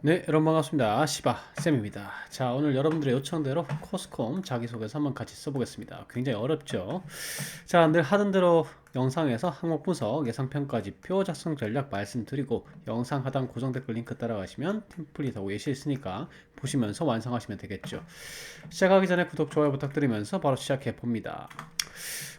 네, 여러분 반갑습니다. 쌤입니다. 자, 오늘 여러분들의 요청대로 코스콤 자기소개서 한번 같이 써보겠습니다. 굉장히 어렵죠? 자, 늘 하던 대로 영상에서 항목 분석, 예상평가 지표, 작성 전략 말씀드리고 영상 하단 고정 댓글 링크 따라가시면 템플릿하고 예시 있으니까 보시면서 완성하시면 되겠죠. 시작하기 전에 구독, 좋아요 부탁드리면서 바로 시작해 봅니다.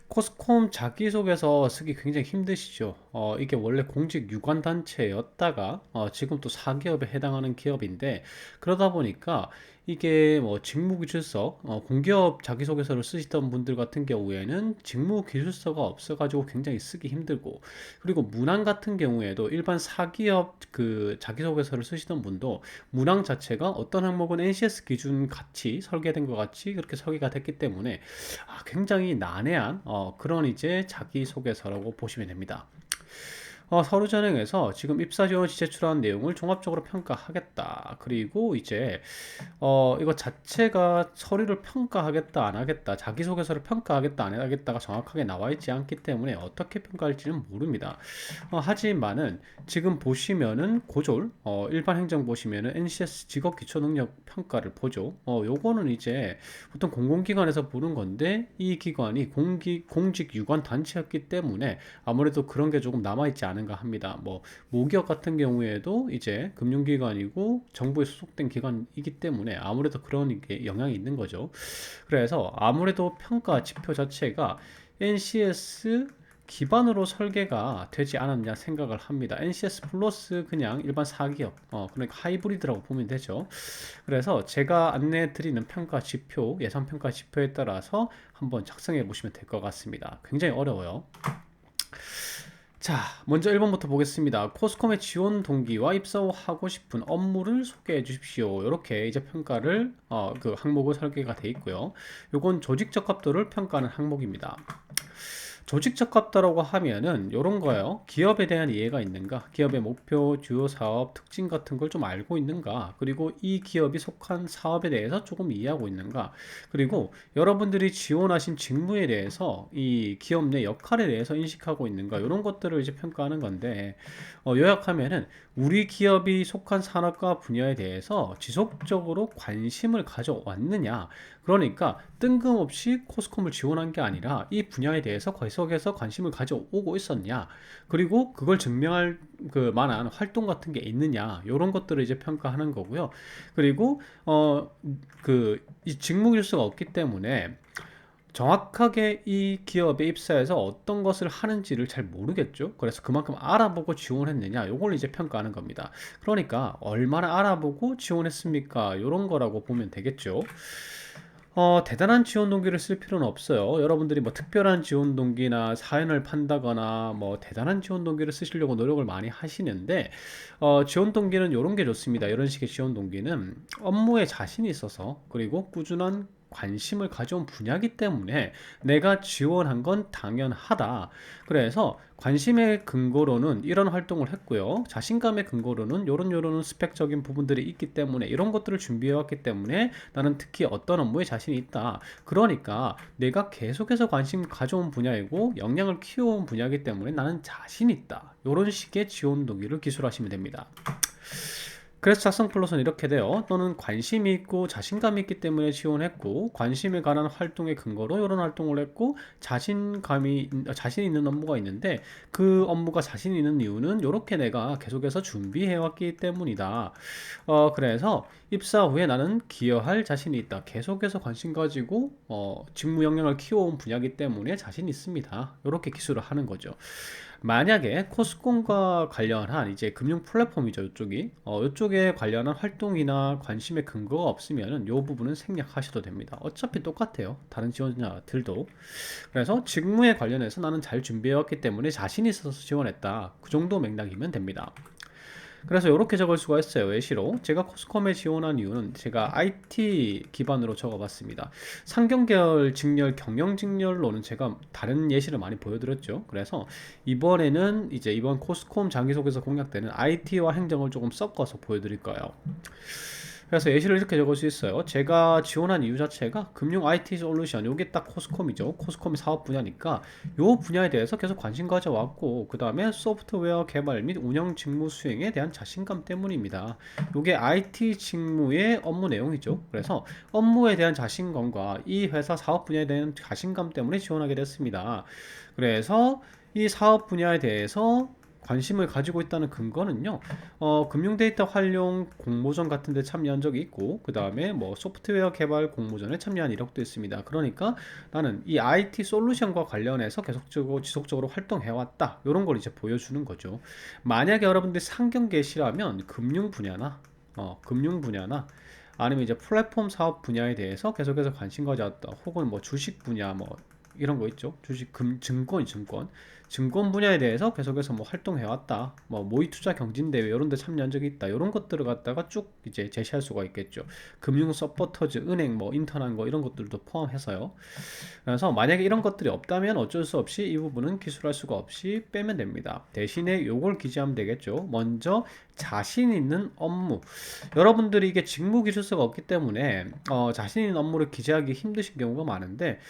코스콤 자기소개서 쓰기 굉장히 힘드시죠. 이게 원래 공직 유관단체였다가 지금 또 사기업에 해당하는 기업인데, 그러다 보니까 이게 뭐 직무기술서, 공기업 자기소개서를 쓰시던 분들 같은 경우에는 직무기술서가 없어가지고 굉장히 쓰기 힘들고, 그리고 문항 같은 경우에도 일반 사기업 그 자기소개서를 쓰시던 분도 문항 자체가 어떤 항목은 NCS 기준 같이 설계된 것 같이 그렇게 설계가 됐기 때문에 굉장히 난해한 그런 이제 자기소개서라고 보시면 됩니다. 서류 전형에서 지금 입사 지원 시 제출한 내용을 종합적으로 평가하겠다. 그리고 이제 이거 자체가 서류를 평가하겠다, 안 하겠다, 자기소개서를 평가하겠다, 안 하겠다가 정확하게 나와 있지 않기 때문에 어떻게 평가할지는 모릅니다. 하지만은 지금 보시면은 고졸, 일반 행정 보시면은 NCS 직업 기초 능력 평가를 보죠. 요거는 이제 보통 공공기관에서 보는 건데 이 기관이 공직 유관 단체였기 때문에 아무래도 그런 게 조금 남아있지 않은가 합니다. 뭐 모기업 같은 경우에도 이제 금융기관이고 정부에 소속된 기관이기 때문에 아무래도 그런 게 영향이 있는 거죠. 그래서 아무래도 평가 지표 자체가 NCS 기반으로 설계가 되지 않았냐 생각을 합니다. NCS 플러스 그냥 일반 사기업, 그러니까 하이브리드라고 보면 되죠. 그래서 제가 안내해 드리는 평가 지표, 예상 평가 지표에 따라서 한번 작성해 보시면 될 것 같습니다. 굉장히 어려워요. 자, 먼저 1번부터 보겠습니다. 코스콤의 지원 동기와 입사 후 하고 싶은 업무를 소개해 주십시오. 이렇게 이제 평가를, 그 항목을 설계가 돼 있고요. 요건 조직 적합도를 평가하는 항목입니다. 조직 적합도라고 하면은 요런 거예요. 기업에 대한 이해가 있는가? 기업의 목표, 주요 사업, 특징 같은 걸 좀 알고 있는가? 그리고 이 기업이 속한 사업에 대해서 조금 이해하고 있는가? 그리고 여러분들이 지원하신 직무에 대해서 이 기업 내 역할에 대해서 인식하고 있는가? 이런 것들을 이제 평가하는 건데, 요약하면은 우리 기업이 속한 산업과 분야에 대해서 지속적으로 관심을 가져왔느냐? 그러니까 뜬금없이 코스콤을 지원한 게 아니라 이 분야에 대해서 계속해서 관심을 가져오고 있었냐, 그리고 그걸 증명할 그 만한 활동 같은 게 있느냐, 이런 것들을 이제 평가하는 거고요. 그리고 이 직무 길수가 없기 때문에 정확하게 이 기업에 입사해서 어떤 것을 하는지를 잘 모르겠죠. 그래서 그만큼 알아보고 지원했느냐, 요걸 이제 평가하는 겁니다. 그러니까 얼마나 알아보고 지원했습니까, 이런 거라고 보면 되겠죠. 대단한 지원 동기를 쓸 필요는 없어요. 여러분들이 뭐 특별한 지원 동기나 사연을 판다거나 뭐 대단한 지원 동기를 쓰시려고 노력을 많이 하시는데, 지원 동기는 이런 게 좋습니다. 이런 식의 지원 동기는 업무에 자신이 있어서 그리고 꾸준한 관심을 가져온 분야이기 때문에 내가 지원한 건 당연하다. 그래서 관심의 근거로는 이런 활동을 했고요. 자신감의 근거로는 요런 스펙적인 부분들이 있기 때문에 이런 것들을 준비해 왔기 때문에 나는 특히 어떤 업무에 자신이 있다. 그러니까 내가 계속해서 관심 가져온 분야이고 역량을 키워온 분야이기 때문에 나는 자신 있다. 요런 식의 지원 동기를 기술하시면 됩니다. 그래서 작성 플롯은 이렇게 돼요. 또는 관심이 있고 자신감이 있기 때문에 지원했고, 관심에 관한 활동의 근거로 이런 활동을 했고, 자신 있는 업무가 있는데 그 업무가 자신 있는 이유는 이렇게 내가 계속해서 준비해 왔기 때문이다. 그래서 입사 후에 나는 기여할 자신이 있다. 계속해서 관심 가지고 직무 역량을 키워온 분야이기 때문에 자신 있습니다. 이렇게 기술을 하는 거죠. 만약에 코스콘과 관련한 이제 금융 플랫폼이죠, 이쪽이. 이쪽에 관련한 활동이나 관심의 근거가 없으면은 이 부분은 생략하셔도 됩니다. 어차피 똑같아요, 다른 지원자들도. 그래서 직무에 관련해서 나는 잘 준비해왔기 때문에 자신 있어서 지원했다. 그 정도 맥락이면 됩니다. 그래서 이렇게 적을 수가 있어요. 예시로 제가 코스컴에 지원한 이유는 제가 IT 기반으로 적어봤습니다. 상경계열 직렬, 경영 직렬로는 제가 다른 예시를 많이 보여드렸죠. 그래서 이번에는 이제 이번 코스콤 자기소개서 공략 때는 IT와 행정을 조금 섞어서 보여드릴 거예요. 그래서 예시를 이렇게 적을 수 있어요. 제가 지원한 이유 자체가 금융 IT 솔루션, 요게 딱 코스콤이죠. 코스콤이 사업 분야니까 요 분야에 대해서 계속 관심 가져왔고, 그 다음에 소프트웨어 개발 및 운영 직무 수행에 대한 자신감 때문입니다. 요게 IT 직무의 업무 내용이죠. 그래서 업무에 대한 자신감과 이 회사 사업 분야에 대한 자신감 때문에 지원하게 됐습니다. 그래서 이 사업 분야에 대해서 관심을 가지고 있다는 근거는요, 금융 데이터 활용 공모전 같은 데 참여한 적이 있고, 그 다음에 뭐 소프트웨어 개발 공모전에 참여한 이력도 있습니다. 그러니까 나는 이 IT 솔루션과 관련해서 계속적으로 지속적으로 활동해왔다, 이런 걸 이제 보여주는 거죠. 만약에 여러분들이 상경 계시라면 금융 분야나 아니면 이제 플랫폼 사업 분야에 대해서 계속해서 관심 가져왔다, 혹은 뭐 주식 분야, 뭐 이런 거 있죠. 증권 분야에 대해서 계속해서 뭐 활동해왔다, 뭐 모의 투자 경진대회 이런 데 참여한 적이 있다, 이런 것들을 갖다가 쭉 이제 제시할 수가 있겠죠. 금융 서포터즈, 은행 뭐 인턴한 거 이런 것들도 포함해서요. 그래서 만약에 이런 것들이 없다면 어쩔 수 없이 이 부분은 기술할 수가 없이 빼면 됩니다. 대신에 요걸 기재하면 되겠죠. 먼저 자신 있는 업무. 여러분들이 이게 직무 기술서가 없기 때문에 자신 있는 업무를 기재하기 힘드신 경우가 많은데,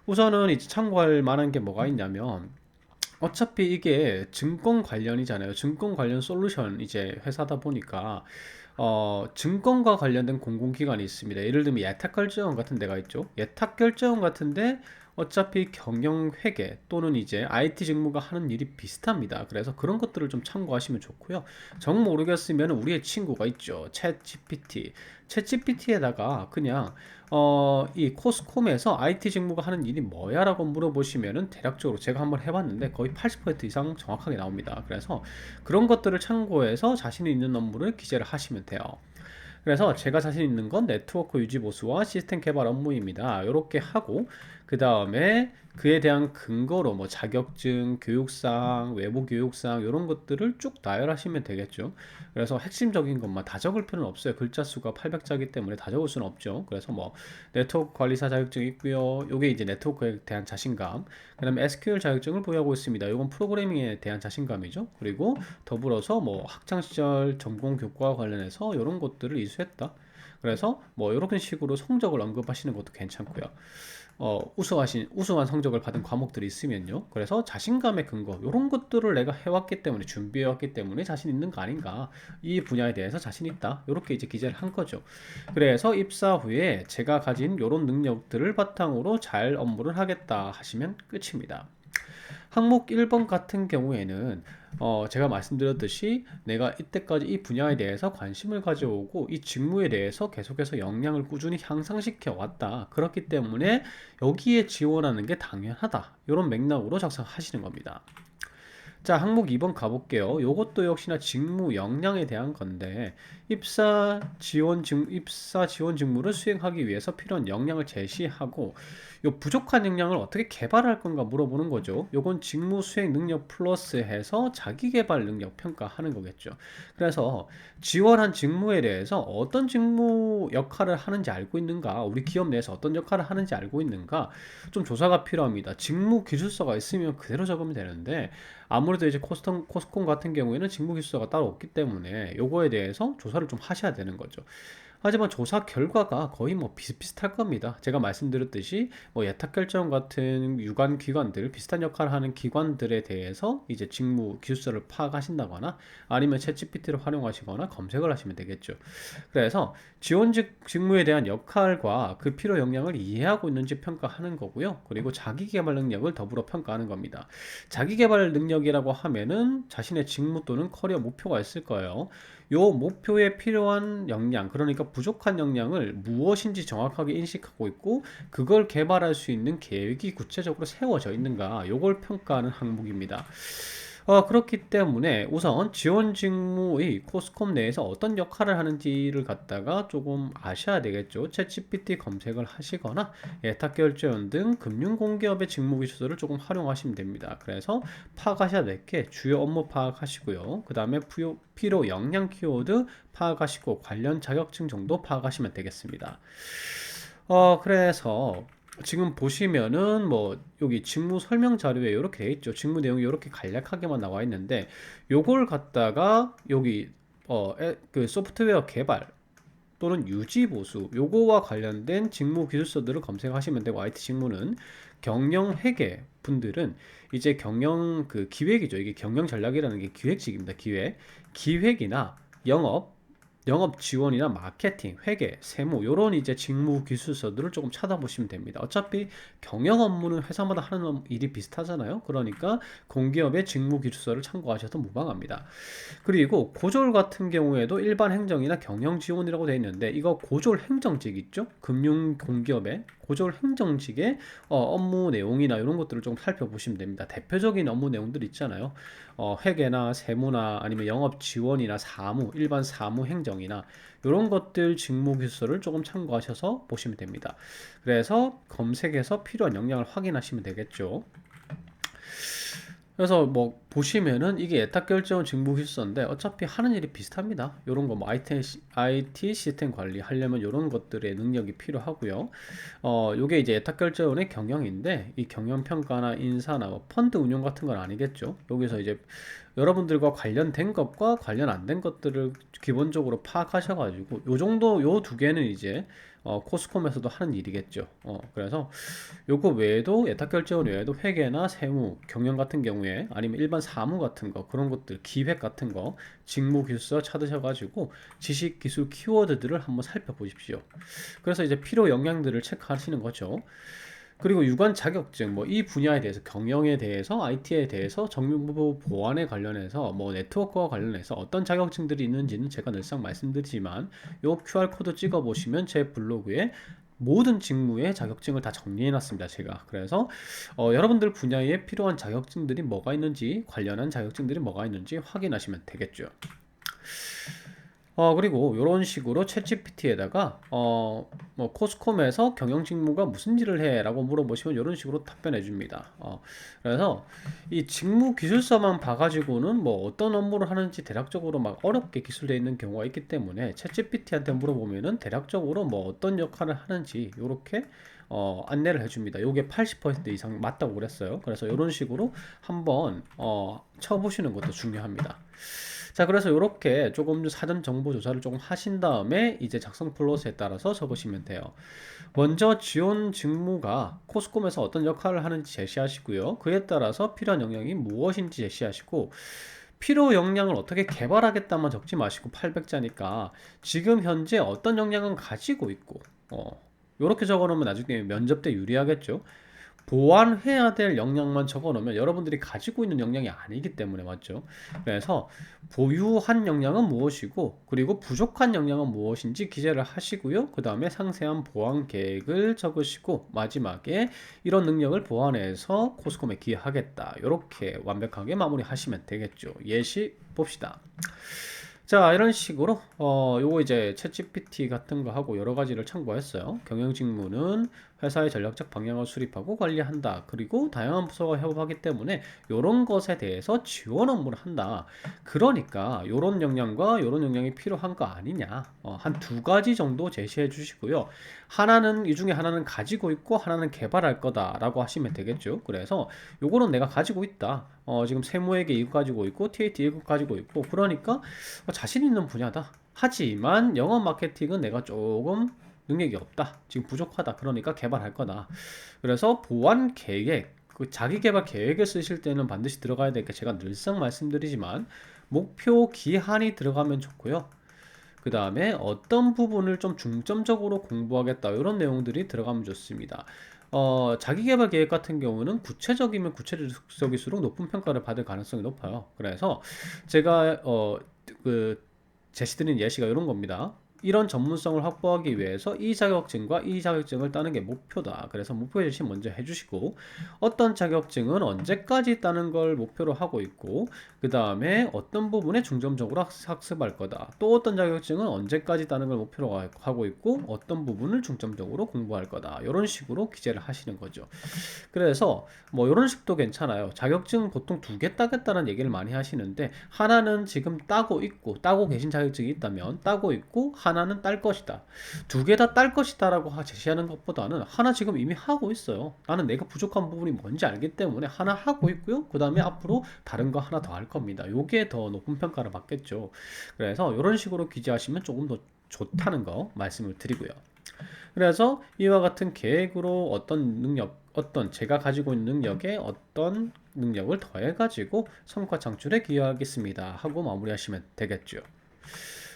우선은 이제 참고할 만한 게 뭐가 있냐면, 어차피 이게 증권 관련이잖아요. 증권 관련 솔루션 이제 회사다 보니까 증권과 관련된 공공기관이 있습니다. 예를 들면 예탁결제원 같은 데가 있죠. 예탁결제원 같은데 어차피 경영회계 또는 이제 IT 직무가 하는 일이 비슷합니다. 그래서 그런 것들을 좀 참고하시면 좋고요. 정 모르겠으면 우리의 친구가 있죠. 챗GPT에다가 그냥 이 코스콤에서 IT 직무가 하는 일이 뭐야? 라고 물어보시면은 대략적으로 제가 한번 해봤는데 거의 80% 이상 정확하게 나옵니다. 그래서 그런 것들을 참고해서 자신이 있는 업무를 기재를 하시면 돼요. 그래서 제가 자신 있는 건 네트워크 유지 보수와 시스템 개발 업무입니다. 이렇게 하고, 그 다음에 그에 대한 근거로 뭐 자격증, 교육상, 외부 교육상 이런 것들을 쭉 나열하시면 되겠죠. 그래서 핵심적인 것만 다 적을 필요는 없어요. 글자 수가 800자이기 때문에 다 적을 수는 없죠. 그래서 뭐 네트워크 관리사 자격증이 있고요. 요게 이제 네트워크에 대한 자신감. 그다음에 SQL 자격증을 보유하고 있습니다. 이건 프로그래밍에 대한 자신감이죠. 그리고 더불어서 뭐 학창 시절 전공 교과와 관련해서 이런 것들을 이수했다. 그래서 뭐 이런 식으로 성적을 언급하시는 것도 괜찮고요. 우수한 성적을 받은 과목들이 있으면요. 그래서 자신감의 근거, 이런 것들을 내가 해왔기 때문에, 준비해왔기 때문에 자신 있는 거 아닌가. 이 분야에 대해서 자신 있다. 이렇게 이제 기재를 한 거죠. 그래서 입사 후에 제가 가진 이런 능력들을 바탕으로 잘 업무를 하겠다 하시면 끝입니다. 항목 1번 같은 경우에는 제가 말씀드렸듯이 내가 이때까지 이 분야에 대해서 관심을 가져오고 이 직무에 대해서 계속해서 역량을 꾸준히 향상시켜 왔다. 그렇기 때문에 여기에 지원하는 게 당연하다. 이런 맥락으로 작성하시는 겁니다. 자, 항목 2번 가볼게요. 요것도 역시나 직무 역량에 대한 건데, 입사 지원 직무를 수행하기 위해서 필요한 역량을 제시하고, 요 부족한 역량을 어떻게 개발할 건가 물어보는 거죠. 요건 직무 수행 능력 플러스 해서 자기 개발 능력 평가하는 거겠죠. 그래서 지원한 직무에 대해서 어떤 직무 역할을 하는지 알고 있는가, 우리 기업 내에서 어떤 역할을 하는지 알고 있는가, 좀 조사가 필요합니다. 직무 기술서가 있으면 그대로 적으면 되는데, 아무래도 이제 코스콤 같은 경우에는 직무 기술서가 따로 없기 때문에 요거에 대해서 조사를 좀 하셔야 되는 거죠. 하지만 조사 결과가 거의 뭐 비슷비슷할 겁니다. 제가 말씀드렸듯이 뭐 예탁결제원 같은 유관 기관들, 비슷한 역할을 하는 기관들에 대해서 이제 직무 기술서를 파악하신다거나 아니면 챗GPT를 활용하시거나 검색을 하시면 되겠죠. 그래서 지원직 직무에 대한 역할과 그 필요 역량을 이해하고 있는지 평가하는 거고요. 그리고 자기개발 능력을 더불어 평가하는 겁니다. 자기개발 능력이라고 하면은 자신의 직무 또는 커리어 목표가 있을 거예요. 요 목표에 필요한 역량, 그러니까 부족한 역량을 무엇인지 정확하게 인식하고 있고 그걸 개발할 수 있는 계획이 구체적으로 세워져 있는가, 요걸 평가하는 항목입니다. 그렇기 때문에 우선 지원 직무의 코스콤 내에서 어떤 역할을 하는지를 갖다가 조금 아셔야 되겠죠. 챗GPT 검색을 하시거나 예탁결제원 등 금융공기업의 직무 기술을 조금 활용하시면 됩니다. 그래서 파악하셔야 될 게 주요 업무 파악하시고요. 그 다음에 필요 역량 키워드 파악하시고 관련 자격증 정도 파악하시면 되겠습니다. 그래서 지금 보시면은 뭐 여기 직무 설명 자료에 이렇게 돼 있죠. 직무 내용이 이렇게 간략하게만 나와 있는데 요걸 갖다가 여기 그 소프트웨어 개발 또는 유지 보수 요거와 관련된 직무 기술서들을 검색하시면 되고, IT 직무는 경영 회계 분들은 이제 경영 그 기획이죠. 이게 경영 전략이라는 게 기획직입니다. 기획이나 영업 지원이나 마케팅, 회계, 세무 요런 이제 직무 기술서들을 조금 찾아보시면 됩니다. 어차피 경영 업무는 회사마다 하는 일이 비슷하잖아요. 그러니까 공기업의 직무 기술서를 참고하셔도 무방합니다. 그리고 고졸 같은 경우에도 일반 행정이나 경영 지원이라고 되어 있는데, 이거 고졸 행정직 있죠? 금융 공기업의 고졸 행정직의 업무 내용이나 이런 것들을 좀 살펴보시면 됩니다. 대표적인 업무 내용들 있잖아요. 회계나 세무나 아니면 영업 지원이나 사무, 일반 사무 행정이나 이런 것들 직무 기술서를 조금 참고하셔서 보시면 됩니다. 그래서 검색해서 필요한 역량을 확인하시면 되겠죠. 그래서 뭐 보시면은 이게 예탁결제원 직무기술서인데 어차피 하는 일이 비슷합니다. 요런 거 뭐 IT 시스템 관리 하려면 요런 것들의 능력이 필요하고요. 요게 이제 예탁결제원의 경영인데, 이 경영평가나 인사나 뭐 펀드 운용 같은 건 아니겠죠. 여기서 이제 여러분들과 관련된 것과 관련 안 된 것들을 기본적으로 파악하셔가지고 요 정도 요 두 개는 이제 코스콤에서도 하는 일이겠죠. 그래서 요거 외에도 예탁결제원 외에도 회계나 세무, 경영 같은 경우에 아니면 일반 사무 같은 거 그런 것들 기획 같은 거 직무 기술서 찾으셔가지고 지식 기술 키워드들을 한번 살펴보십시오. 그래서 이제 필요 역량들을 체크하시는 거죠. 그리고 유관 자격증, 뭐 이 분야에 대해서 경영에 대해서 IT에 대해서 정보 보안에 관련해서 뭐 네트워크와 관련해서 어떤 자격증들이 있는지는 제가 늘상 말씀드리지만 요 QR 코드 찍어 보시면 제 블로그에 모든 직무의 자격증을 다 정리해 놨습니다, 제가. 그래서 여러분들 분야에 필요한 자격증들이 뭐가 있는지, 관련한 자격증들이 뭐가 있는지 확인하시면 되겠죠. 그리고 이런 식으로 챗GPT에다가 뭐 코스콤에서 경영 직무가 무슨 일을 해? 라고 물어보시면 이런 식으로 답변해 줍니다. 그래서 이 직무 기술서만 봐가지고는 뭐 어떤 업무를 하는지 대략적으로 막 어렵게 기술되어 있는 경우가 있기 때문에 챗GPT한테 물어보면은 대략적으로 뭐 어떤 역할을 하는지 이렇게 안내를 해줍니다. 요게 80% 이상 맞다고 그랬어요. 그래서 이런 식으로 한번 쳐보시는 것도 중요합니다. 자, 그래서 이렇게 조금 사전 정보 조사를 조금 하신 다음에 이제 작성 플롯에 따라서 적으시면 돼요. 먼저 지원 직무가 코스콤에서 어떤 역할을 하는지 제시하시고요. 그에 따라서 필요한 역량이 무엇인지 제시하시고, 필요 역량을 어떻게 개발하겠다만 적지 마시고 800자니까 지금 현재 어떤 역량은 가지고 있고 이렇게 적어놓으면 나중에 면접 때 유리하겠죠. 보완해야 될 역량만 적어놓으면 여러분들이 가지고 있는 역량이 아니기 때문에, 맞죠? 그래서 보유한 역량은 무엇이고 그리고 부족한 역량은 무엇인지 기재를 하시고요. 그 다음에 상세한 보완 계획을 적으시고 마지막에 이런 능력을 보완해서 코스콤에 기여하겠다, 이렇게 완벽하게 마무리하시면 되겠죠. 예시 봅시다. 자, 이런 식으로 요거 이제 챗GPT 같은 거 하고 여러 가지를 참고했어요. 경영 직무는 회사의 전략적 방향을 수립하고 관리한다. 그리고 다양한 부서가 협업하기 때문에 요런 것에 대해서 지원 업무를 한다. 그러니까 요런 역량과 요런 역량이 필요한 거 아니냐. 한 두 가지 정도 제시해 주시고요. 하나는 이 중에 하나는 가지고 있고 하나는 개발할 거다라고 하시면 되겠죠. 그래서 요거는 내가 가지고 있다. 지금 세무회계 이거 가지고 있고 TAT 이거 가지고 있고, 그러니까 자신 있는 분야다. 하지만 영업 마케팅은 내가 조금 능력이 없다. 지금 부족하다. 그러니까 개발할 거다. 그래서 보완 계획, 그 자기 개발 계획을 쓰실 때는 반드시 들어가야 되니까 제가 늘상 말씀드리지만 목표 기한이 들어가면 좋고요. 그 다음에 어떤 부분을 좀 중점적으로 공부하겠다, 이런 내용들이 들어가면 좋습니다. 자기계발 계획 같은 경우는 구체적이면 구체적일수록 높은 평가를 받을 가능성이 높아요. 그래서 제가 그 제시드린 예시가 이런 겁니다. 이런 전문성을 확보하기 위해서 이 자격증과 이 자격증을 따는 게 목표다. 그래서 목표 제시 먼저 해주시고, 어떤 자격증은 언제까지 따는 걸 목표로 하고 있고, 그 다음에 어떤 부분에 중점적으로 학습할 거다. 또 어떤 자격증은 언제까지 따는 걸 목표로 하고 있고, 어떤 부분을 중점적으로 공부할 거다. 이런 식으로 기재를 하시는 거죠. 그래서 뭐 이런 식도 괜찮아요. 자격증 보통 두 개 따겠다는 얘기를 많이 하시는데, 하나는 지금 따고 있고 따고 계신 자격증이 있다면 따고 있고, 하나는 딸 것이다. 두 개 다 딸 것이다 라고 제시하는 것보다는 하나 지금 이미 하고 있어요. 나는 내가 부족한 부분이 뭔지 알기 때문에 하나 하고 있고요. 그 다음에 앞으로 다른 거 하나 더 할 겁니다. 요게 더 높은 평가를 받겠죠. 그래서 이런 식으로 기재하시면 조금 더 좋다는 거 말씀을 드리고요. 그래서 이와 같은 계획으로 어떤 제가 가지고 있는 능력에 어떤 능력을 더해가지고 성과 창출에 기여하겠습니다 하고 마무리하시면 되겠죠.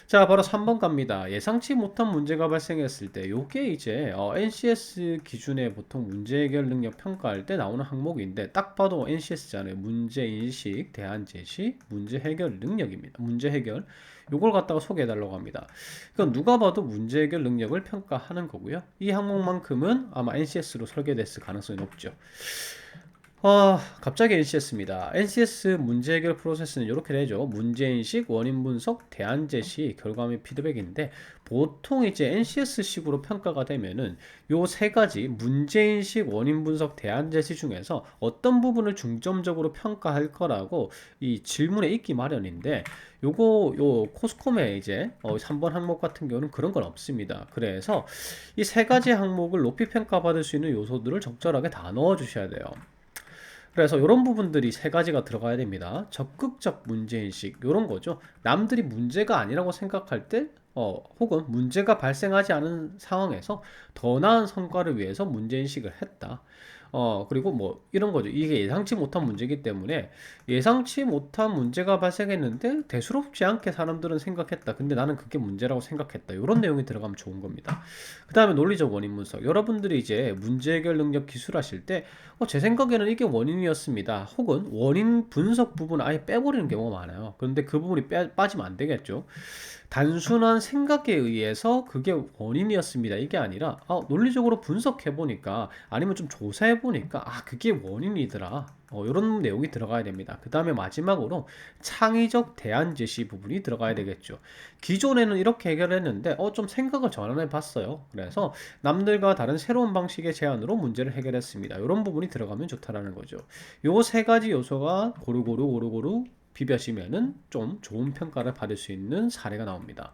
자, 바로 3번 갑니다. 예상치 못한 문제가 발생했을 때, 요게 이제 NCS 기준에 보통 문제 해결 능력 평가할 때 나오는 항목인데, 딱 봐도 NCS잖아요. 문제 인식, 대안 제시, 문제 해결 능력입니다. 문제 해결. 요걸 갖다가 소개해 달라고 합니다. 그건 누가 봐도 문제 해결 능력을 평가하는 거고요. 이 항목만큼은 아마 NCS로 설계됐을 가능성이 높죠. 갑자기 NCS입니다. NCS 문제 해결 프로세스는 이렇게 되죠. 문제인식, 원인 분석, 대안 제시, 결과 및 피드백인데, 보통 이제 NCS식으로 평가가 되면은 요 세 가지 문제인식, 원인 분석, 대안 제시 중에서 어떤 부분을 중점적으로 평가할 거라고 이 질문에 있기 마련인데, 요 코스콤의 이제 3번 항목 같은 경우는 그런 건 없습니다. 그래서 이 세 가지 항목을 높이 평가받을 수 있는 요소들을 적절하게 다 넣어 주셔야 돼요. 그래서 이런 부분들이 세 가지가 들어가야 됩니다. 적극적 문제인식, 이런 거죠. 남들이 문제가 아니라고 생각할 때, 혹은 문제가 발생하지 않은 상황에서 더 나은 성과를 위해서 문제인식을 했다. 그리고 뭐 이런 거죠. 이게 예상치 못한 문제이기 때문에 예상치 못한 문제가 발생했는데 대수롭지 않게 사람들은 생각했다. 근데 나는 그게 문제라고 생각했다. 이런 내용이 들어가면 좋은 겁니다. 그 다음에 논리적 원인 분석. 여러분들이 이제 문제 해결 능력 기술하실 때, 제 생각에는 이게 원인이었습니다. 혹은 원인 분석 부분을 아예 빼버리는 경우가 많아요. 그런데 그 부분이 빠지면 안 되겠죠. 단순한 생각에 의해서 그게 원인이었습니다. 이게 아니라 논리적으로 분석해 보니까 아니면 좀 조사해 보니까 그게 원인이더라. 이런 내용이 들어가야 됩니다. 그 다음에 마지막으로 창의적 대안 제시 부분이 들어가야 되겠죠. 기존에는 이렇게 해결했는데 좀 생각을 전환해 봤어요. 그래서 남들과 다른 새로운 방식의 제안으로 문제를 해결했습니다. 이런 부분이 들어가면 좋다라는 거죠. 요 세 가지 요소가 고루고루 비벼지면은 좀 좋은 평가를 받을 수 있는 사례가 나옵니다.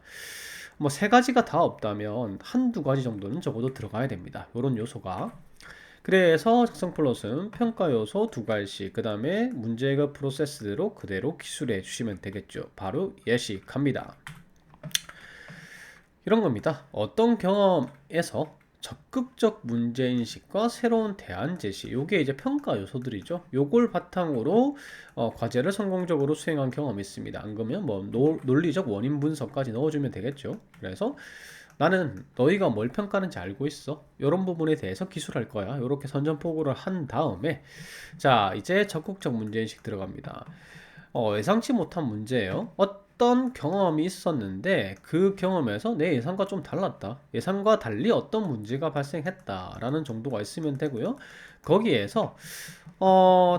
뭐 세 가지가 다 없다면 한두 가지 정도는 적어도 들어가야 됩니다. 이런 요소가. 그래서 작성 플롯은 평가 요소 두 가지씩, 그 다음에 문제 해결 프로세스대로 그대로 기술해 주시면 되겠죠. 바로 예시합니다. 이런 겁니다. 어떤 경험에서 적극적 문제인식과 새로운 대안 제시, 요게 이제 평가 요소들이죠. 요걸 바탕으로 과제를 성공적으로 수행한 경험이 있습니다. 안 그러면 뭐 논리적 원인 분석까지 넣어주면 되겠죠. 그래서 나는 너희가 뭘 평가하는지 알고 있어. 이런 부분에 대해서 기술할 거야. 이렇게 선전포고를 한 다음에, 자, 이제 적극적 문제인식 들어갑니다. 예상치 못한 문제예요. 어떤 경험이 있었는데 그 경험에서 내 예상과 좀 달랐다. 예상과 달리 어떤 문제가 발생했다라는 정도가 있으면 되고요. 거기에서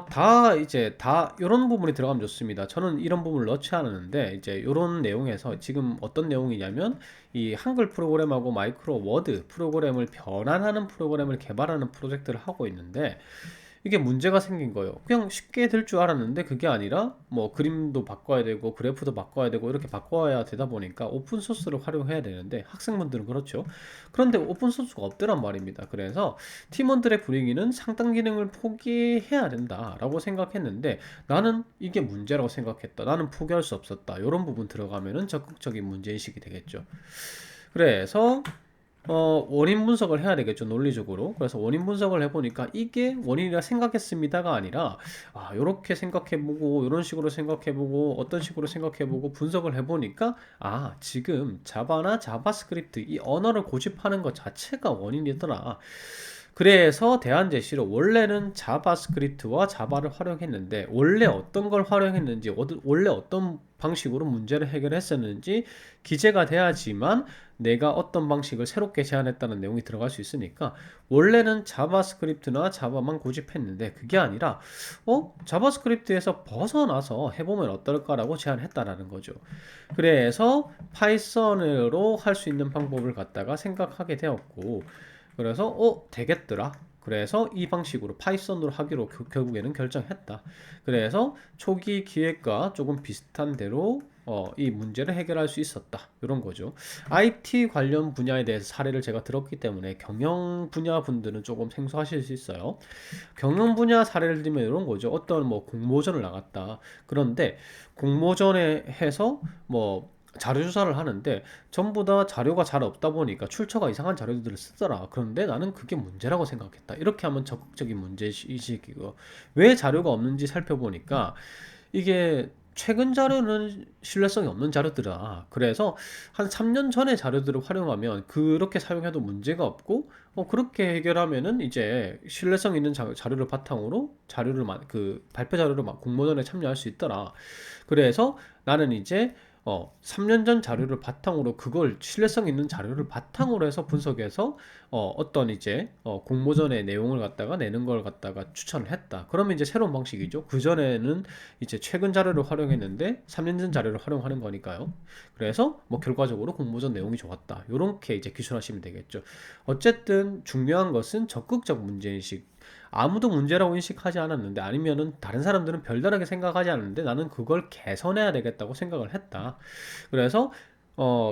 다 이런 부분이 들어가면 좋습니다. 저는 이런 부분을 넣지 않았는데 이제 이런 내용에서 지금 어떤 내용이냐면 이 한글 프로그램하고 마이크로 워드 프로그램을 변환하는 프로그램을 개발하는 프로젝트를 하고 있는데 이게 문제가 생긴 거예요. 그냥 쉽게 될 줄 알았는데 그게 아니라 뭐 그림도 바꿔야 되고 그래프도 바꿔야 되고 이렇게 바꿔야 되다 보니까 오픈소스를 활용해야 되는데 학생분들은 그렇죠. 그런데 오픈소스가 없더란 말입니다. 그래서 팀원들의 분위기는 상당 기능을 포기해야 된다라고 생각했는데 나는 이게 문제라고 생각했다. 나는 포기할 수 없었다. 이런 부분 들어가면은 적극적인 문제인식이 되겠죠. 그래서 원인 분석을 해야 되겠죠, 논리적으로. 그래서 원인 분석을 해보니까 이게 원인이라 생각했습니다가 아니라, 요렇게 생각해보고, 요런 식으로 생각해보고, 어떤 식으로 생각해보고, 분석을 해보니까, 지금 자바나 자바스크립트 이 언어를 고집하는 것 자체가 원인이더라. 그래서 대안 제시로 원래는 자바스크립트와 자바를 활용했는데 원래 어떤 걸 활용했는지 원래 어떤 방식으로 문제를 해결했었는지 기재가 돼야지만 내가 어떤 방식을 새롭게 제안했다는 내용이 들어갈 수 있으니까 원래는 자바스크립트나 자바만 고집했는데 그게 아니라 자바스크립트에서 벗어나서 해보면 어떨까라고 제안했다라는 거죠. 그래서 파이썬으로 할 수 있는 방법을 갖다가 생각하게 되었고 그래서 되겠더라. 그래서 이 방식으로 파이썬으로 하기로 결국에는 결정했다. 그래서 초기 기획과 조금 비슷한 대로 이 문제를 해결할 수 있었다. 이런 거죠. IT 관련 분야에 대해서 사례를 제가 들었기 때문에 경영 분야 분들은 조금 생소하실 수 있어요. 경영 분야 사례를 들면 이런 거죠. 어떤 뭐 공모전을 나갔다. 그런데 공모전에 해서 뭐 자료 조사를 하는데 전부 다 자료가 잘 없다 보니까 출처가 이상한 자료들을 쓰더라. 그런데 나는 그게 문제라고 생각했다. 이렇게 하면 적극적인 문제의식이고, 왜 자료가 없는지 살펴보니까 이게 최근 자료는 신뢰성이 없는 자료들이다. 그래서 한 3년 전의 자료들을 활용하면 그렇게 사용해도 문제가 없고, 그렇게 해결하면은 이제 신뢰성 있는 자료를 바탕으로 그 발표 자료를 막 공모전에 참여할 수 있더라. 그래서 나는 이제 3년 전 자료를 바탕으로, 그걸 신뢰성 있는 자료를 바탕으로 해서 분석해서 어떤 이제 공모전의 내용을 갖다가 내는 걸 갖다가 추천을 했다. 그러면 이제 새로운 방식이죠. 그전에는 이제 최근 자료를 활용했는데 3년 전 자료를 활용하는 거니까요. 그래서 뭐 결과적으로 공모전 내용이 좋았다. 요렇게 이제 기술하시면 되겠죠. 어쨌든 중요한 것은 적극적 문제인식. 아무도 문제라고 인식하지 않았는데, 아니면은 다른 사람들은 별다르게 생각하지 않았는데 나는 그걸 개선해야 되겠다고 생각을 했다. 그래서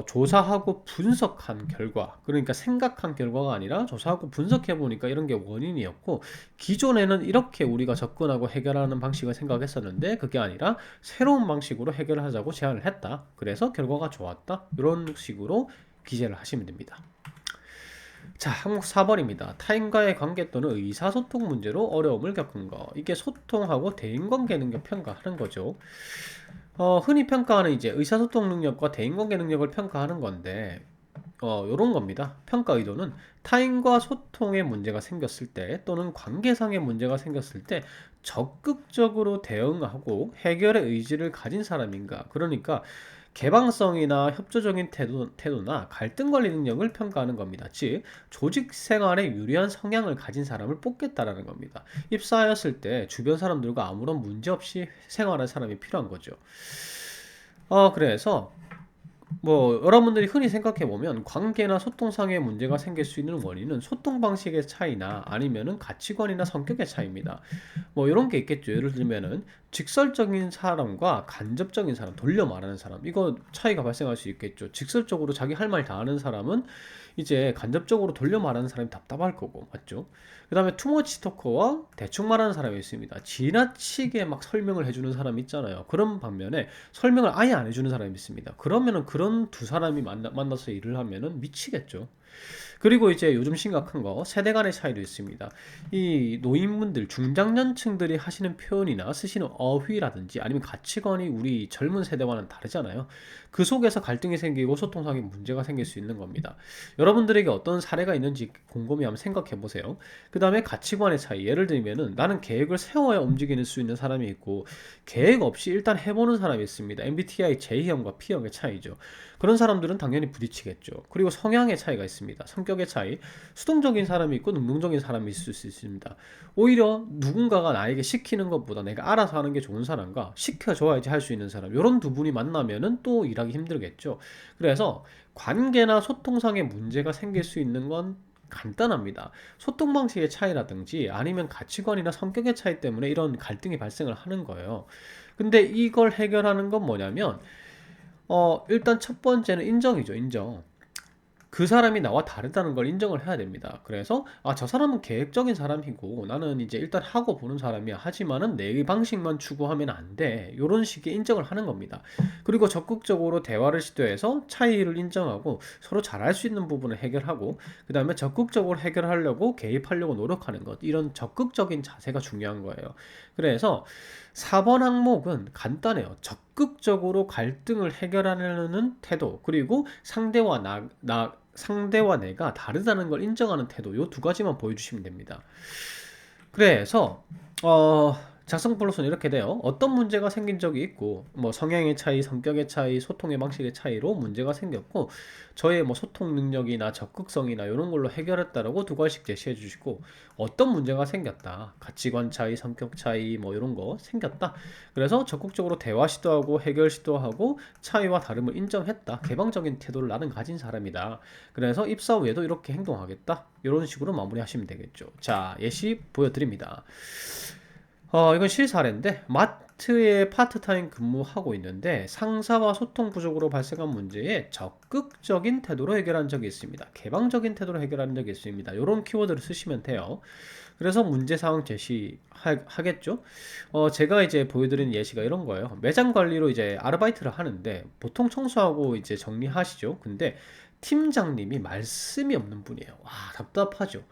조사하고 분석한 결과, 그러니까 생각한 결과가 아니라 조사하고 분석해 보니까 이런 게 원인이었고, 기존에는 이렇게 우리가 접근하고 해결하는 방식을 생각했었는데 그게 아니라 새로운 방식으로 해결하자고 제안을 했다. 그래서 결과가 좋았다. 이런 식으로 기재를 하시면 됩니다. 자, 항목 4번입니다. 타인과의 관계 또는 의사소통 문제로 어려움을 겪은 거. 이게 소통하고 대인관계 능력 평가하는 거죠. 흔히 평가하는 이제 의사소통 능력과 대인관계 능력을 평가하는 건데, 요런 겁니다. 평가 의도는 타인과 소통에 문제가 생겼을 때 또는 관계상의 문제가 생겼을 때 적극적으로 대응하고 해결의 의지를 가진 사람인가. 그러니까 개방성이나 협조적인 태도나 갈등 관리 능력을 평가하는 겁니다. 즉, 조직 생활에 유리한 성향을 가진 사람을 뽑겠다라는 겁니다. 입사하였을 때 주변 사람들과 아무런 문제 없이 생활할 사람이 필요한 거죠. 그래서 뭐 여러분들이 흔히 생각해 보면 관계나 소통상의 문제가 생길 수 있는 원인은 소통 방식의 차이나 아니면은 가치관이나 성격의 차이입니다. 뭐 이런 게 있겠죠. 예를 들면은 직설적인 사람과 간접적인 사람, 돌려 말하는 사람, 이거 차이가 발생할 수 있겠죠. 직설적으로 자기 할 말 다 하는 사람은 이제 간접적으로 돌려 말하는 사람이 답답할 거고, 맞죠? 그 다음에 투머치 토커와 대충 말하는 사람이 있습니다. 지나치게 막 설명을 해주는 사람이 있잖아요. 그런 반면에 설명을 아예 안 해주는 사람이 있습니다. 그러면은 그런 두 사람이 만나서 일을 하면은 미치겠죠. 그리고 이제 요즘 심각한 거 세대 간의 차이도 있습니다. 이 노인분들, 중장년층들이 하시는 표현이나 쓰시는 어휘라든지 아니면 가치관이 우리 젊은 세대와는 다르잖아요. 그 속에서 갈등이 생기고 소통상의 문제가 생길 수 있는 겁니다. 여러분들에게 어떤 사례가 있는지 곰곰이 한번 생각해 보세요. 그 다음에 가치관의 차이. 예를 들면은 나는 계획을 세워야 움직이는 수 있는 사람이 있고, 계획 없이 일단 해보는 사람이 있습니다. MBTI J형과 P형의 차이죠. 그런 사람들은 당연히 부딪히겠죠. 그리고 성향의 차이가 있습니다. 성격의 차이. 수동적인 사람이 있고 능동적인 사람이 있을 수 있습니다. 오히려 누군가가 나에게 시키는 것보다 내가 알아서 하는 게 좋은 사람과 시켜줘야지 할 수 있는 사람, 이런 두 분이 만나면은 또 일하기 힘들겠죠. 그래서 관계나 소통상의 문제가 생길 수 있는 건 간단합니다. 소통 방식의 차이라든지 아니면 가치관이나 성격의 차이 때문에 이런 갈등이 발생을 하는 거예요. 근데 이걸 해결하는 건 뭐냐면, 일단 첫 번째는 인정이죠, 인정. 그 사람이 나와 다르다는 걸 인정을 해야 됩니다. 그래서 저 사람은 계획적인 사람이고 나는 이제 일단 하고 보는 사람이야. 하지만은 내 방식만 추구하면 안 돼. 이런 식의 인정을 하는 겁니다. 그리고 적극적으로 대화를 시도해서 차이를 인정하고 서로 잘할 수 있는 부분을 해결하고, 그 다음에 적극적으로 해결하려고 개입하려고 노력하는 것. 이런 적극적인 자세가 중요한 거예요. 그래서 4번 항목은 간단해요. 적극적으로 갈등을 해결하려는 태도, 그리고 상대와 내가 다르다는 걸 인정하는 태도, 요 두 가지만 보여주시면 됩니다. 그래서 작성 플러스는 이렇게 돼요. 어떤 문제가 생긴 적이 있고, 뭐 성향의 차이, 성격의 차이, 소통의 방식의 차이로 문제가 생겼고, 저의 뭐 소통 능력이나 적극성이나 이런 걸로 해결했다라고 두 가지씩 제시해 주시고, 어떤 문제가 생겼다, 가치관 차이, 성격 차이, 뭐 이런 거 생겼다. 그래서 적극적으로 대화 시도하고 해결 시도하고 차이와 다름을 인정했다. 개방적인 태도를 나는 가진 사람이다. 그래서 입사 후에도 이렇게 행동하겠다. 이런 식으로 마무리하시면 되겠죠. 자, 예시 보여드립니다. 이건 실사례인데 마트에 파트타임 근무하고 있는데 상사와 소통 부족으로 발생한 문제에 적극적인 태도로 해결한 적이 있습니다. 개방적인 태도로 해결한 적이 있습니다. 이런 키워드를 쓰시면 돼요. 그래서 문제사항 제시하겠죠. 제가 이제 보여드린 예시가 이런 거예요. 매장 관리로 이제 아르바이트를 하는데 보통 청소하고 이제 정리하시죠. 근데 팀장님이 말씀이 없는 분이에요. 와, 답답하죠.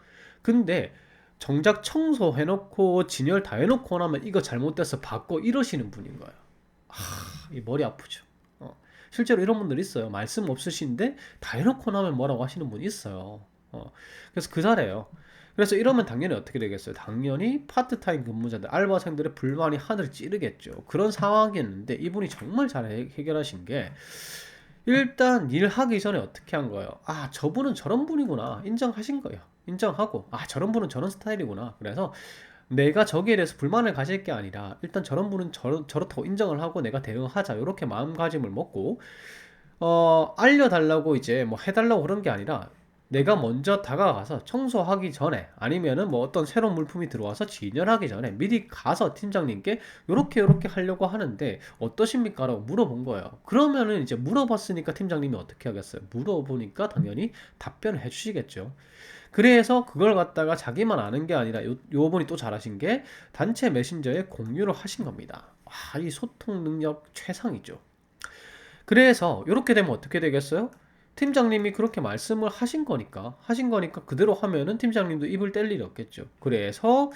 근데 정작 청소해놓고 진열 다 해놓고 나면 이거 잘못돼서 바꿔 이러시는 분인 거예요. 이 머리 아프죠. 실제로 이런 분들 있어요. 말씀 없으신데 다 해놓고 나면 뭐라고 하시는 분이 있어요. 그래서 그 사례예요. 그래서 이러면 당연히 어떻게 되겠어요? 당연히 파트타임 근무자들, 알바생들의 불만이 하늘을 찌르겠죠. 그런 상황이었는데 이분이 정말 잘 해결하신 게 일단 일하기 전에 어떻게 한 거예요? 아, 저분은 저런 분이구나. 인정하신 거예요. 인정하고, 아, 저런 분은 저런 스타일이구나. 그래서 내가 저기에 대해서 불만을 가질 게 아니라 일단 저런 분은 저렇다고 인정을 하고 내가 대응하자. 이렇게 마음가짐을 먹고 알려달라고 이제 뭐 해달라고 그런 게 아니라 내가 먼저 다가가서 청소하기 전에 아니면은 뭐 어떤 새로운 물품이 들어와서 진열하기 전에 미리 가서 팀장님께 요렇게 하려고 하는데 어떠십니까? 라고 물어본 거예요. 그러면은 이제 물어봤으니까 팀장님이 어떻게 하겠어요? 물어보니까 당연히 답변을 해주시겠죠. 그래서 그걸 갖다가 자기만 아는 게 아니라 요분이 또 잘하신 게 단체 메신저에 공유를 하신 겁니다. 이 소통 능력 최상이죠. 그래서 이렇게 되면 어떻게 되겠어요? 팀장님이 그렇게 말씀을 하신 거니까 그대로 하면은 팀장님도 입을 뗄 일이 없겠죠. 그래서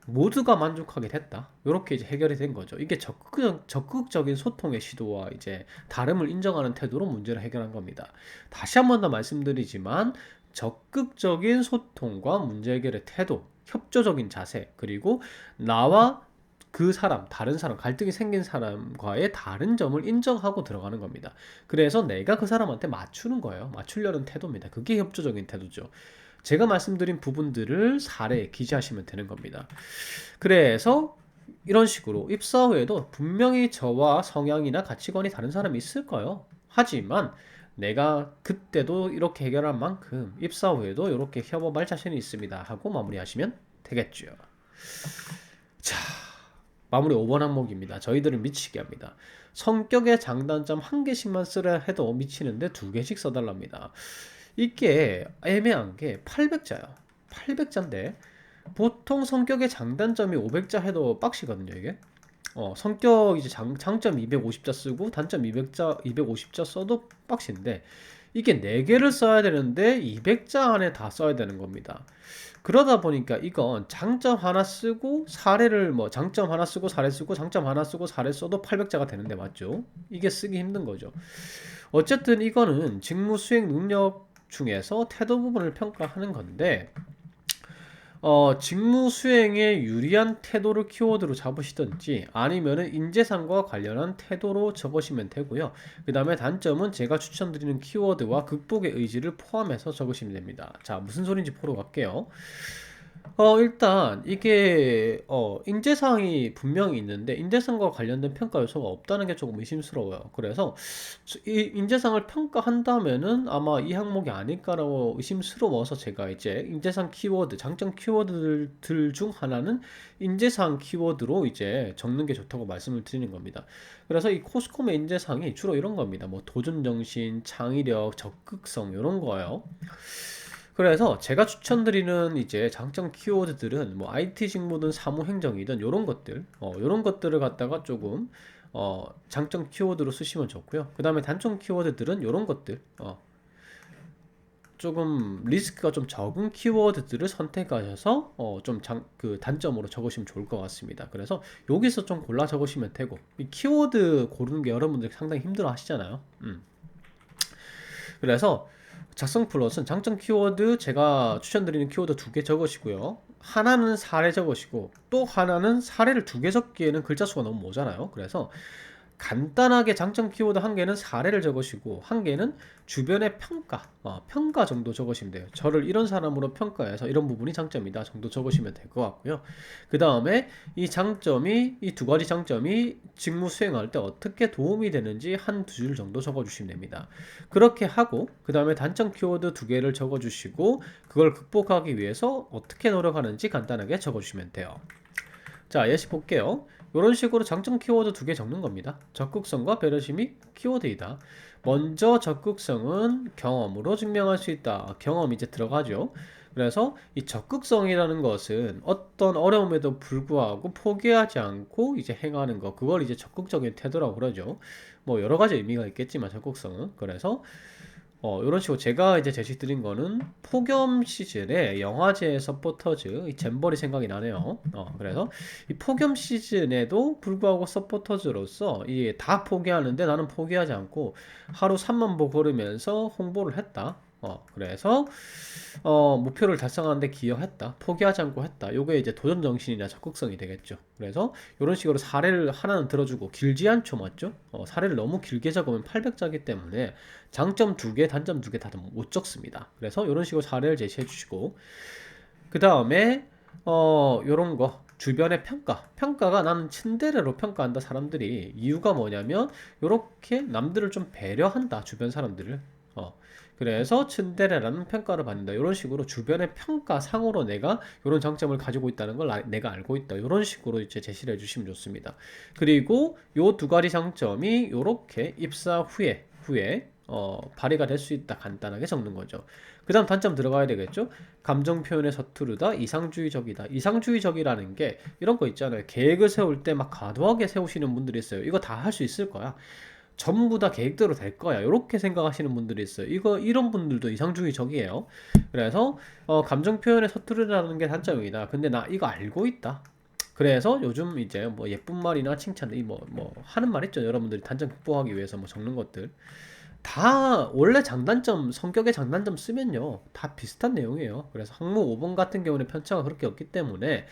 모두가 만족하게 됐다. 이렇게 이제 해결이 된 거죠. 이게 적극적인 소통의 시도와 이제 다름을 인정하는 태도로 문제를 해결한 겁니다. 다시 한 번 더 말씀드리지만 적극적인 소통과 문제 해결의 태도, 협조적인 자세, 그리고 나와 그 사람, 다른 사람, 갈등이 생긴 사람과의 다른 점을 인정하고 들어가는 겁니다. 그래서 내가 그 사람한테 맞추는 거예요. 맞추려는 태도입니다. 그게 협조적인 태도죠. 제가 말씀드린 부분들을 사례에 기재하시면 되는 겁니다. 그래서 이런 식으로 입사 후에도 분명히 저와 성향이나 가치관이 다른 사람이 있을 거예요. 하지만 내가 그때도 이렇게 해결한 만큼 입사 후에도 이렇게 협업할 자신이 있습니다. 하고 마무리하시면 되겠죠. 자, 마무리 5번 항목입니다. 저희들은 미치게 합니다. 성격의 장단점 한 개씩만 쓰려 해도 미치는데 두 개씩 써달랍니다. 이게 애매한 게 800자요. 800자인데 보통 성격의 장단점이 500자 해도 빡시거든요, 이게. 성격 이제 장점 250자 쓰고 단점 250자 써도 빡신데 이게 4개를 써야 되는데 200자 안에 다 써야 되는 겁니다. 그러다 보니까 이건 장점 하나 쓰고 사례를 뭐 장점 하나 쓰고 사례 쓰고 장점 하나 쓰고 사례 써도 800자가 되는데 맞죠? 이게 쓰기 힘든 거죠. 어쨌든 이거는 직무 수행 능력 중에서 태도 부분을 평가하는 건데 직무 수행에 유리한 태도를 키워드로 잡으시든지 아니면은 인재상과 관련한 태도로 적으시면 되고요. 그 다음에 단점은 제가 추천드리는 키워드와 극복의 의지를 포함해서 적으시면 됩니다. 자, 무슨 소린지 보러 갈게요. 일단 이게 인재상이 분명히 있는데 인재상과 관련된 평가 요소가 없다는 게 조금 의심스러워요. 그래서 이 인재상을 평가한다면은 아마 이 항목이 아닐까라고 의심스러워서 제가 이제 인재상 키워드, 장점 키워드들 중 하나는 인재상 키워드로 이제 적는 게 좋다고 말씀을 드리는 겁니다. 그래서 이 코스콤의 인재상이 주로 이런 겁니다. 뭐 도전정신, 창의력, 적극성 이런 거예요. 그래서 제가 추천드리는 이제 장점 키워드들은 뭐 IT 직무든 사무행정이든 요런 것들, 요런 것들을 갖다가 조금 장점 키워드로 쓰시면 좋고요. 그 다음에 단점 키워드들은 요런 것들, 조금 리스크가 좀 적은 키워드들을 선택하셔서 그 단점으로 적으시면 좋을 것 같습니다. 그래서 여기서 좀 골라 적으시면 되고 이 키워드 고르는 게 여러분들 상당히 힘들어 하시잖아요. 그래서 작성 플롯은 장점 키워드 제가 추천드리는 키워드 2개 적으시고요. 하나는 사례 적으시고 또 하나는 사례를 2개 적기에는 글자 수가 너무 모자라요. 그래서 간단하게 장점 키워드 한 개는 사례를 적으시고 한 개는 주변의 평가 정도 적으시면 돼요. 저를 이런 사람으로 평가해서 이런 부분이 장점이다 정도 적으시면 될 것 같고요. 그 다음에 이 두 가지 장점이 직무 수행할 때 어떻게 도움이 되는지 한 두 줄 정도 적어주시면 됩니다. 그렇게 하고 그 다음에 단점 키워드 2개를 적어주시고 그걸 극복하기 위해서 어떻게 노력하는지 간단하게 적어주시면 돼요. 자, 예시 볼게요. 이런 식으로 장점 키워드 두 개 적는 겁니다. 적극성과 배려심이 키워드이다. 먼저 적극성은 경험으로 증명할 수 있다. 경험 이제 들어가죠. 그래서 이 적극성이라는 것은 어떤 어려움에도 불구하고 포기하지 않고 이제 행하는 거. 그걸 이제 적극적인 태도라고 그러죠. 뭐 여러 가지 의미가 있겠지만 적극성은. 그래서 이런 식으로 제가 이제 제시 드린 거는 폭염 시즌에 영화제 서포터즈 이 잼버리 생각이 나네요. 그래서 이 폭염 시즌에도 불구하고 서포터즈로서 이게 다 포기하는데 나는 포기하지 않고 하루 3만 보 걸으면서 홍보를 했다. 그래서 목표를 달성하는데 기여했다. 포기하지 않고 했다. 요게 이제 도전 정신이나 적극성이 되겠죠. 그래서 이런 식으로 사례를 하나는 들어주고 길지 않죠, 맞죠? 사례를 너무 길게 적으면 800자기 때문에 장점 두 개, 단점 두 개 다 못 적습니다. 그래서 이런 식으로 사례를 제시해 주시고 그 다음에 요런 거 주변의 평가가 나는 츤데레로 평가한다 사람들이 이유가 뭐냐면 요렇게 남들을 좀 배려한다 주변 사람들을 그래서 츤데레라는 평가를 받는다 이런 식으로 주변의 평가상으로 내가 이런 장점을 가지고 있다는 걸 내가 알고 있다 이런 식으로 이제 제시를 해주시면 좋습니다. 그리고 요 두 가지 장점이 요렇게 입사 후에 발휘가 될 수 있다 간단하게 적는 거죠. 그 다음 단점 들어가야 되겠죠. 감정 표현에 서투르다 이상주의적이다. 이상주의적이라는 게 이런 거 있잖아요. 계획을 세울 때 막 과도하게 세우시는 분들이 있어요. 이거 다 할 수 있을 거야. 전부 다 계획대로 될 거야. 이렇게 생각하시는 분들이 있어요. 이런 분들도 이상주의적이에요. 그래서 감정 표현에 서투르다는 게 단점이다. 근데 나 이거 알고 있다. 그래서 요즘 이제 뭐 예쁜 말이나 칭찬, 뭐 하는 말 있죠. 여러분들이 단점 극복하기 위해서 뭐 적는 것들. 다 원래 장단점, 성격의 장단점 쓰면요. 다 비슷한 내용이에요. 그래서 항목 5번 같은 경우는 편차가 그렇게 없기 때문에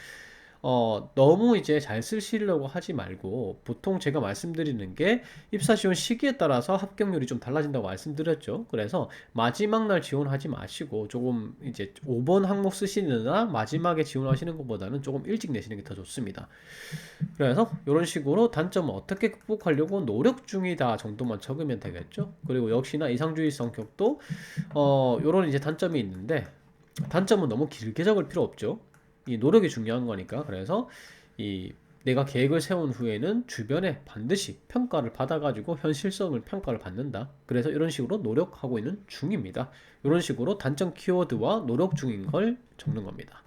너무 이제 잘 쓰시려고 하지 말고 보통 제가 말씀드리는 게 입사 지원 시기에 따라서 합격률이 좀 달라진다고 말씀드렸죠. 그래서 마지막 날 지원하지 마시고 조금 이제 5번 항목 쓰시느나 마지막에 지원하시는 것보다는 조금 일찍 내시는 게 더 좋습니다. 그래서 이런 식으로 단점을 어떻게 극복하려고 노력 중이다 정도만 적으면 되겠죠. 그리고 역시나 이상주의 성격도 이런 이제 단점이 있는데 단점은 너무 길게 적을 필요 없죠. 이 노력이 중요한 거니까. 그래서 이 내가 계획을 세운 후에는 주변에 반드시 평가를 받아가지고 현실성을 평가를 받는다. 그래서 이런 식으로 노력하고 있는 중입니다. 이런 식으로 단점 키워드와 노력 중인 걸 적는 겁니다.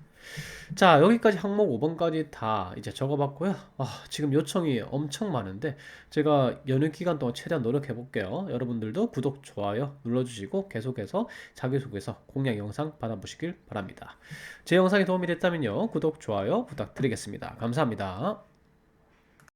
자, 여기까지 항목 5번까지 다 이제 적어봤고요. 지금 요청이 엄청 많은데 제가 연휴 기간 동안 최대한 노력해 볼게요. 여러분들도 구독, 좋아요 눌러주시고 계속해서 자기소개서 공략 영상 받아보시길 바랍니다. 제 영상이 도움이 됐다면요. 구독, 좋아요 부탁드리겠습니다. 감사합니다.